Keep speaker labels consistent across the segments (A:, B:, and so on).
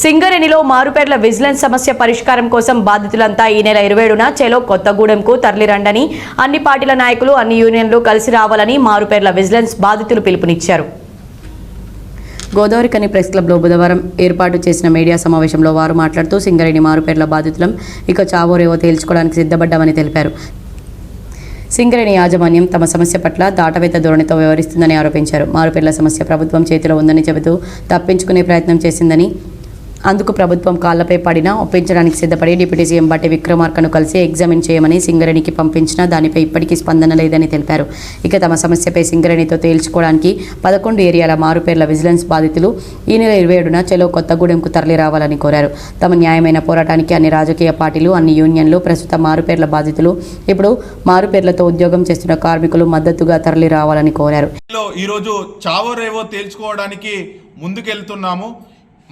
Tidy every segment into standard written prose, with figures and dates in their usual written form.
A: సింగరేణిలో మారుపేర్ల విజిలెన్స్ సమస్య పరిష్కారం కోసం బాధితులంతా ఈ నెల 27న చెలో కొత్తగూడెంకు తరలిరండని అన్ని పార్టీల నాయకులు అన్ని యూనియన్లు కలిసి రావాలని మారుపేర్ల విజిలెన్స్ బాధితులు పిలుపునిచ్చారు. గోదావరికని ప్రెస్ క్లబ్లో బుధవారం ఏర్పాటు చేసిన మీడియా సమావేశంలో వారు మాట్లాడుతూ సింగరేణి మారుపేర్ల బాధితులం ఇక చావోరేవో తేల్చుకోవడానికి సిద్ధపడ్డామని తెలిపారు. సింగరేణి యాజమాన్యం తమ సమస్య పట్ల దాటవేత ధోరణితో వ్యవహరిస్తుందని ఆరోపించారు. మారుపేర్ల సమస్య ప్రభుత్వం చేతిలో ఉందని చెబుతూ తప్పించుకునే ప్రయత్నం చేసిందని, అందుకు ప్రభుత్వం కాళ్లపై పడినా ఒప్పించడానికి సిద్ధపడి డిప్యూటీ సీఎం బట్టి విక్రమార్కను కలిసి ఎగ్జామిన్ చేయమని సింగరేణికి పంపించినా దానిపై ఇప్పటికీ స్పందన లేదని తెలిపారు. ఇక తమ సమస్యపై సింగరేణితో తేల్చుకోవడానికి 11 ఏరియాల మారుపేర్ల విజిలెన్స్ బాధితులు ఈ నెల 27న చెలో కొత్తగూడెంకు తరలి రావాలని కోరారు. తమ న్యాయమైన పోరాటానికి అన్ని రాజకీయ పార్టీలు, అన్ని యూనియన్లు, ప్రస్తుత మారుపేర్ల బాధితులు, ఇప్పుడు మారుపేర్లతో ఉద్యోగం చేస్తున్న కార్మికులు మద్దతుగా తరలి రావాలని కోరారు.
B: ఈరోజు చావో రేవో తేల్చుకోవడానికి ముందుకెళ్తున్నాము.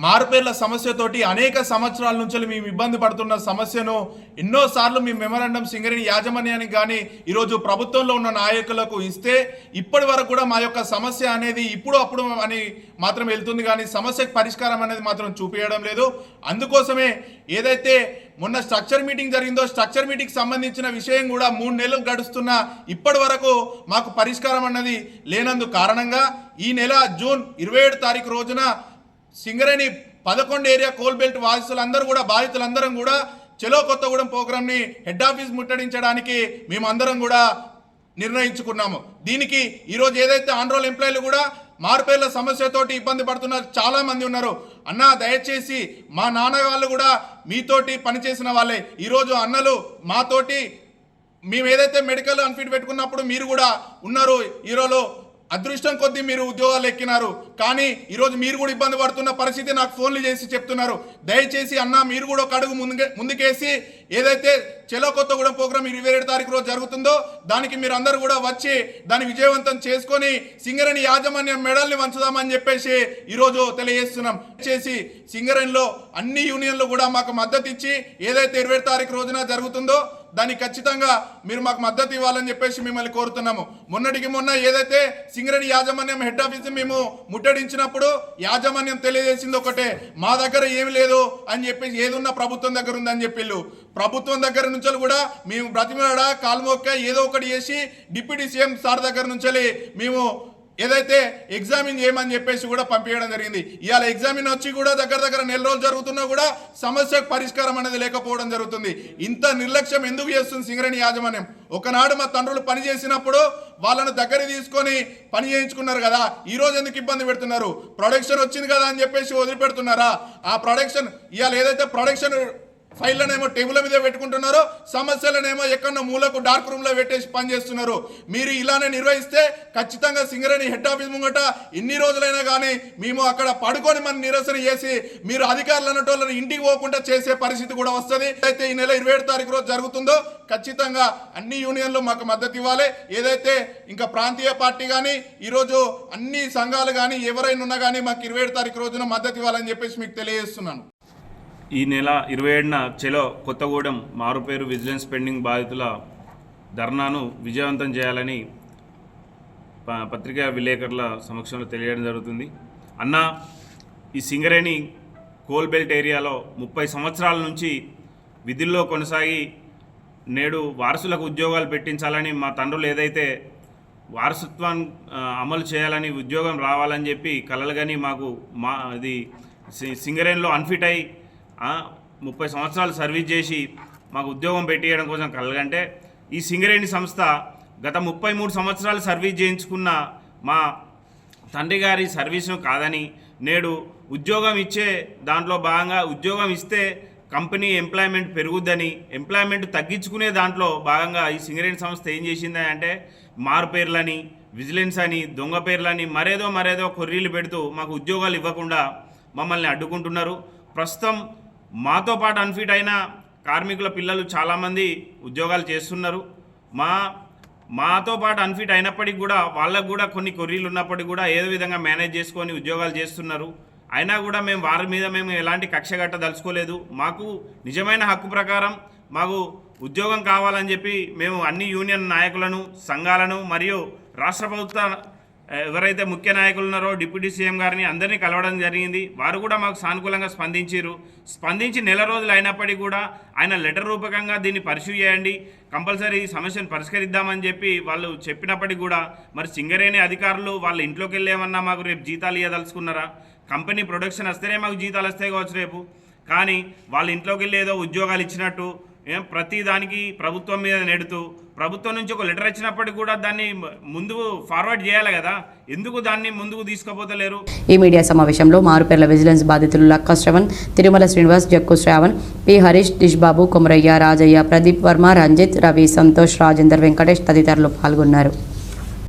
B: మారుపేర్ల సమస్యతోటి అనేక సంవత్సరాల నుంచి మేము ఇబ్బంది పడుతున్న సమస్యను ఎన్నోసార్లు మీ మెమరాండం సింగరేణి యాజమాన్యానికి కానీ ఈరోజు ప్రభుత్వంలో ఉన్న నాయకులకు ఇస్తే ఇప్పటి వరకు కూడా మా యొక్క సమస్య అనేది ఇప్పుడు అప్పుడు అని మాత్రం వెళ్తుంది, కానీ సమస్యకు పరిష్కారం అనేది మాత్రం చూపించడం లేదు. అందుకోసమే ఏదైతే మొన్న స్ట్రక్చర్ మీటింగ్ జరిగిందో స్ట్రక్చర్ మీటింగ్కి సంబంధించిన విషయం కూడా 3 నెలలు గడుస్తున్నా ఇప్పటి వరకు మాకు పరిష్కారం అన్నది లేనందు కారణంగా ఈ నెల జూన్ 27 తారీఖు రోజున సింగరేణి 11 ఏరియా కోల్ బెల్ట్ బాధితులందరం కూడా చెలో కొత్తగూడెం ప్రోగ్రామ్ని హెడ్ ఆఫీస్ ముట్టడించడానికి మేమందరం కూడా నిర్ణయించుకున్నాము. దీనికి ఈరోజు ఏదైతే ఆన్రోల్ ఎంప్లాయీలు కూడా మారుపేర్ల సమస్యతోటి ఇబ్బంది పడుతున్న చాలా మంది ఉన్నారు. అన్న దయచేసి మా నాన్న వాళ్ళు కూడా మీతోటి పనిచేసిన వాళ్ళే, ఈరోజు అన్నలు మాతోటి మేము ఏదైతే మెడికల్ అన్ఫిట్ పెట్టుకున్నప్పుడు మీరు కూడా ఉన్నారు. ఈరోజు అదృష్టం కొద్దీ మీరు ఉద్యోగాలు ఎక్కినారు, కానీ ఈరోజు మీరు కూడా ఇబ్బంది పడుతున్న పరిస్థితి నాకు ఫోన్లు చేసి చెప్తున్నారు. దయచేసి అన్న మీరు కూడా ఒక అడుగు ముందుకేసి ఏదైతే చెలో కొత్తగూడెం ప్రోగ్రాం 27 తారీఖు రోజు జరుగుతుందో దానికి మీరు అందరూ కూడా వచ్చి దాన్ని విజయవంతం చేసుకొని సింగరేణి యాజమాన్యం మెడల్ని వంచుదామని చెప్పేసి ఈరోజు తెలియజేస్తున్నాం. చేసి సింగరేణిలో అన్ని యూనియన్లు కూడా మాకు మద్దతు ఇచ్చి ఏదైతే 27 తారీఖు రోజున జరుగుతుందో దానికి ఖచ్చితంగా మీరు మాకు మద్దతు ఇవ్వాలని చెప్పేసి మిమ్మల్ని కోరుతున్నాము. మొన్నటికి మొన్న ఏదైతే సింగరేణి యాజమాన్యం హెడ్ ఆఫీస్ మేము ముట్టడించినప్పుడు యాజమాన్యం తెలియజేసింది ఒకటే, మా దగ్గర ఏమి లేదు అని చెప్పేసి, ఏదున్నా ప్రభుత్వం దగ్గర ఉందని చెప్పిళ్ళు. ప్రభుత్వం దగ్గర నుంచి కూడా మేము బ్రతిమలాడ కాల్మొక్క ఏదో ఒకటి చేసి డిప్యూటీ సీఎం సార్ దగ్గర నుంచి మేము ఏదైతే ఎగ్జామిన్ చేయమని చెప్పేసి కూడా పంపించడం జరిగింది. ఇవాళ ఎగ్జామిన్ వచ్చి కూడా దగ్గర నెల రోజులు జరుగుతున్నా కూడా సమస్యకు పరిష్కారం అనేది లేకపోవడం జరుగుతుంది. ఇంత నిర్లక్ష్యం ఎందుకు చేస్తుంది సింగరేణి యాజమాన్యం? ఒకనాడు మా తండ్రులు పని చేసినప్పుడు వాళ్ళను దగ్గర తీసుకొని పని చేయించుకున్నారు కదా, ఈ రోజు ఎందుకు ఇబ్బంది పెడుతున్నారు? ప్రొడక్షన్ వచ్చింది కదా అని చెప్పేసి వదిలిపెడుతున్నారా? ఆ ప్రొడక్షన్ ఇవాళ ఏదైతే ప్రొడక్షన్ ఫైళ్ళనేమో టేబుల్ మీద పెట్టుకుంటున్నారో సమస్యలనేమో ఎక్కడో మూలకు డార్క్ రూమ్లో పెట్టేసి పనిచేస్తున్నారు. మీరు ఇలానే నిర్వహిస్తే ఖచ్చితంగా సింగరేణి హెడ్ ఆఫీస్ ముంగట ఎన్ని రోజులైనా కానీ మేము అక్కడ పడుకొని మన నిరసన చేసి మీరు అధికారులు అన్నటోళ్ళని ఇంటికి పోకుండా చేసే పరిస్థితి కూడా వస్తుంది. అయితే ఈ నెల 27 తారీఖు రోజు జరుగుతుందో ఖచ్చితంగా అన్ని యూనియన్లు మాకు మద్దతు ఇవ్వాలి. ఏదైతే ఇంకా ప్రాంతీయ పార్టీ కానీ ఈరోజు అన్ని సంఘాలు కానీ ఎవరైనా ఉన్నా కానీ మాకు 27 తారీఖు రోజున మద్దతు ఇవ్వాలని చెప్పేసి మీకు తెలియజేస్తున్నాను.
C: ఈ నెల 27న చెలో కొత్తగూడెం మారుపేరు విజిలెన్స్ పెండింగ్ బాధితుల ధర్నాను విజయవంతం చేయాలని పత్రికా విలేకరుల సమక్షంలో తెలియడం జరుగుతుంది. అన్న, ఈ సింగరేణి కోల్ బెల్ట్ ఏరియాలో 30 సంవత్సరాల నుంచి విధుల్లో కొనసాగి నేడు వారసులకు ఉద్యోగాలు పెట్టించాలని మా తండ్రులు ఏదైతే వారసత్వాన్ని అమలు చేయాలని ఉద్యోగం రావాలని చెప్పి కలలుగాని మాకు అది సింగరేణిలో అన్ఫిట్ అయి 30 సంవత్సరాలు సర్వీస్ చేసి మాకు ఉద్యోగం పెట్టేయడం కోసం కలగంటే ఈ సింగరేణి సంస్థ గత 33 సంవత్సరాలు సర్వీస్ చేయించుకున్న మా తండ్రి గారి సర్వీస్ను కాదని నేడు ఉద్యోగం ఇచ్చే దాంట్లో భాగంగా ఉద్యోగం ఇస్తే కంపెనీ ఎంప్లాయ్మెంట్ పెరుగుద్దని ఎంప్లాయ్మెంట్ తగ్గించుకునే దాంట్లో భాగంగా ఈ సింగరేణి సంస్థ ఏం చేసింది అంటే మారుపేర్లని, విజిలెన్స్ అని, దొంగ పేర్లని మరేదో కొర్రీలు పెడుతూ మాకు ఉద్యోగాలు ఇవ్వకుండా మమ్మల్ని అడ్డుకుంటున్నారు. ప్రస్తుతం మాతో పాటు అన్ఫిట్ అయిన కార్మికుల పిల్లలు చాలామంది ఉద్యోగాలు చేస్తున్నారు. మాతో పాటు అన్ఫిట్ అయినప్పటికీ కూడా వాళ్ళకు కూడా కొన్ని కొర్రీలు ఉన్నప్పటికీ కూడా ఏదో విధంగా మేనేజ్ చేసుకొని ఉద్యోగాలు చేస్తున్నారు. అయినా కూడా వారి మీద మేము ఎలాంటి కక్ష కట్టదలుచుకోలేదు. మాకు నిజమైన హక్కు ప్రకారం మాకు ఉద్యోగం కావాలని చెప్పి మేము అన్ని యూనియన్ నాయకులను, సంఘాలను మరియు రాష్ట్ర ప్రభుత్వ ఎవరైతే ముఖ్య నాయకులు ఉన్నారో డిప్యూటీ సీఎం గారిని అందరినీ కలవడం జరిగింది. వారు కూడా మాకు సానుకూలంగా స్పందించి నెల రోజులు అయినప్పటికీ కూడా ఆయన లెటర్ రూపకంగా దీన్ని పరిశీలి చేయండి, కంపల్సరీ ఈ సమస్యను పరిష్కరిద్దామని చెప్పి వాళ్ళు చెప్పినప్పటికీ కూడా మరి సింగరేణి అధికారులు వాళ్ళ ఇంట్లోకి వెళ్ళేమన్నా మాకు రేపు జీతాలు ఇవ్వదలుచుకున్నారా? కంపెనీ ప్రొడక్షన్ వస్తేనే మాకు జీతాలు వస్తాయి కావచ్చు రేపు, కానీ వాళ్ళ ఇంట్లోకి వెళ్ళి ఏదో ఉద్యోగాలు ఇచ్చినట్టు ప్రతి దానికి ప్రభుత్వం మీద నెడుతూ ప్రభుత్వం నుంచి ఒక లెటర్ వచ్చినప్పటికీ కూడా దాన్ని ముందుకు ఫార్వర్డ్ చేయాలి కదా, ఎందుకు దాన్ని ముందుకు తీసుకుపోతలేరు?
A: ఈ మీడియా సమావేశంలో మారుపేర్ల విజిలెన్స్ బాధితులు లక్కా శ్రవణ్, తిరుమల శ్రీనివాస్, జక్కు శ్రావణ్, పి హరీష్, డిష్బాబు, కొమరయ్య, రాజయ్య, ప్రదీప్ వర్మ, రంజిత్, రవి, సంతోష్, రాజేందర్, వెంకటేష్ తదితరులు పాల్గొన్నారు.